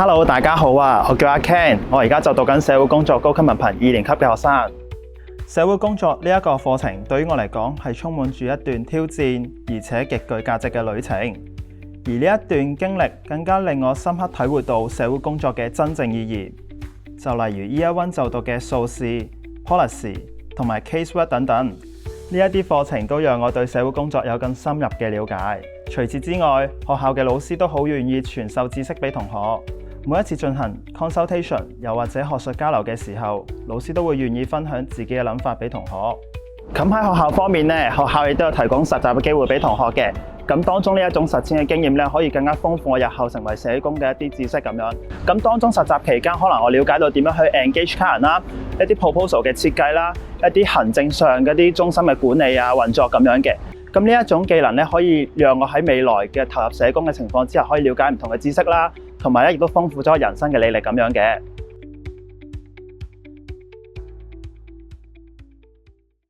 Hello， 大家好啊！我叫阿 Ken， 我而家就讀緊社會工作高級文憑2年級嘅學生。社會工作呢一個課程對於我嚟講係充滿住一段挑戰而且極具價值嘅旅程。而呢一段經歷更加令我深刻體會到社會工作嘅真正意義。就例如 Year 1就讀嘅數試、policy 同埋 casework 等等，呢一啲課程都讓我對社會工作有更深入嘅了解。除此之外，學校嘅老師都好願意傳授知識俾同學。每一次進行 consultation 又或者學術交流嘅時候，老師都會願意分享自己嘅諗法俾同學。咁喺學校方面呢，學校亦都有提供實習嘅機會俾同學嘅。咁當中呢一種實踐嘅經驗咧，可以更加豐富我日後成為社工嘅一啲知識咁樣。咁當中實習期間，可能我了解到點樣去 engage 客人啦，一啲 proposal 嘅設計啦，一啲行政上嗰啲中心嘅管理啊、運作咁樣嘅。咁呢一種技能咧，可以讓我喺未來嘅投入社工嘅情況之下，可以了解唔同嘅知識啦，同埋咧亦都豐富咗人生嘅履歷咁樣嘅。